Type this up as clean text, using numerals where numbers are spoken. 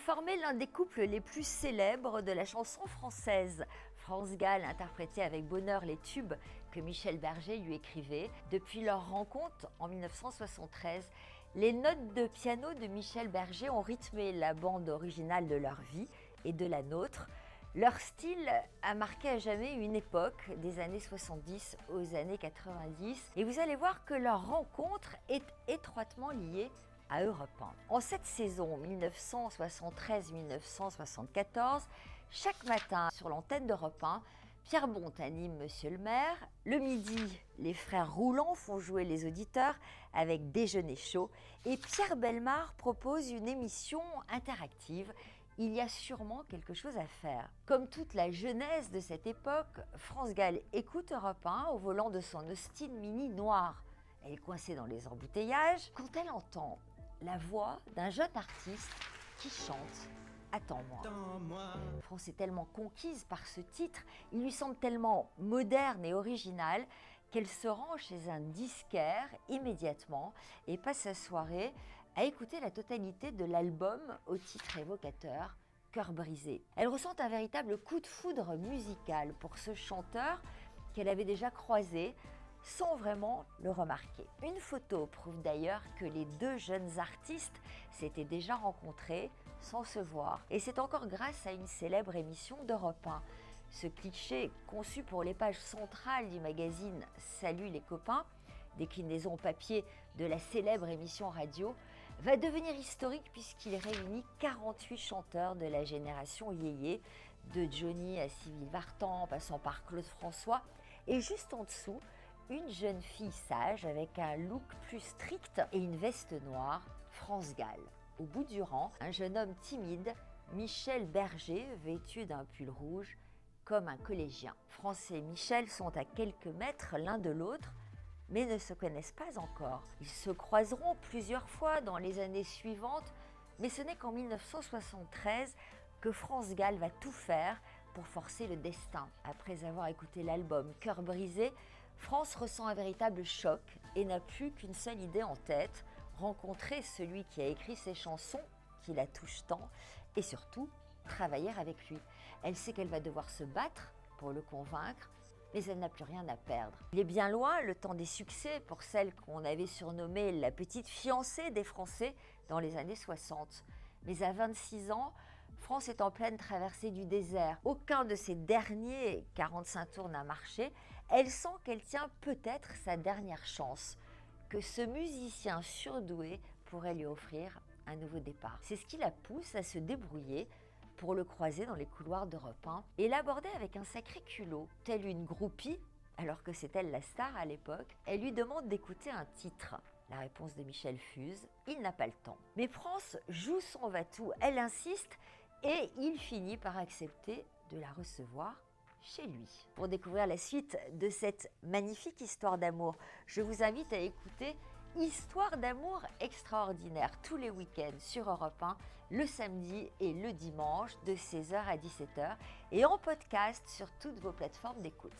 formait l'un des couples les plus célèbres de la chanson française. France Gall interprétait avec bonheur les tubes que Michel Berger lui écrivait. Depuis leur rencontre en 1973, les notes de piano de Michel Berger ont rythmé la bande originale de leur vie et de la nôtre. Leur style a marqué à jamais une époque, des années 70 aux années 90, et vous allez voir que leur rencontre est étroitement liée à Europe 1. En cette saison 1973-1974, chaque matin sur l'antenne d'Europe 1, Pierre Bonte anime Monsieur le maire. Le midi, les frères Rouland font jouer les auditeurs avec Déjeuner chaud. Et Pierre Bellemare propose une émission interactive. Il y a sûrement quelque chose à faire. Comme toute la jeunesse de cette époque, France Gall écoute Europe 1 au volant de son Austin Mini noir. Elle est coincée dans les embouteillages quand elle entend la voix d'un jeune artiste qui chante « Attends-moi ». France est tellement conquise par ce titre, il lui semble tellement moderne et original qu'elle se rend chez un disquaire immédiatement et passe sa soirée à écouter la totalité de l'album au titre évocateur « Cœur brisé ». Elle ressent un véritable coup de foudre musical pour ce chanteur qu'elle avait déjà croisé sans vraiment le remarquer. Une photo prouve d'ailleurs que les deux jeunes artistes s'étaient déjà rencontrés sans se voir. Et c'est encore grâce à une célèbre émission d'Europe 1. Ce cliché, conçu pour les pages centrales du magazine Salut les copains, déclinaison papier de la célèbre émission radio, va devenir historique puisqu'il réunit 48 chanteurs de la génération yéyé, de Johnny à Sylvie Vartan, passant par Claude François, et juste en dessous, une jeune fille sage avec un look plus strict et une veste noire, France Gall. Au bout du rang, un jeune homme timide, Michel Berger, vêtu d'un pull rouge, comme un collégien. France et Michel sont à quelques mètres l'un de l'autre, mais ne se connaissent pas encore. Ils se croiseront plusieurs fois dans les années suivantes, mais ce n'est qu'en 1973 que France Gall va tout faire pour forcer le destin. Après avoir écouté l'album Cœur brisé, France ressent un véritable choc et n'a plus qu'une seule idée en tête, rencontrer celui qui a écrit ces chansons qui la touchent tant et surtout travailler avec lui. Elle sait qu'elle va devoir se battre pour le convaincre, mais elle n'a plus rien à perdre. Il est bien loin le temps des succès pour celle qu'on avait surnommée la petite fiancée des Français dans les années 60. Mais à 26 ans, France est en pleine traversée du désert. Aucun de ses derniers 45 tours n'a marché. Elle sent qu'elle tient peut-être sa dernière chance, que ce musicien surdoué pourrait lui offrir un nouveau départ. C'est ce qui la pousse à se débrouiller pour le croiser dans les couloirs d'Europe 1 et l'aborder avec un sacré culot, telle une groupie, alors que c'est elle la star à l'époque. Elle lui demande d'écouter un titre. La réponse de Michel fuse, il n'a pas le temps. Mais France joue son va-tout, elle insiste et il finit par accepter de la recevoir chez lui. Pour découvrir la suite de cette magnifique histoire d'amour, je vous invite à écouter Histoire d'amour extraordinaire tous les week-ends sur Europe 1, le samedi et le dimanche de 16h à 17h et en podcast sur toutes vos plateformes d'écoute.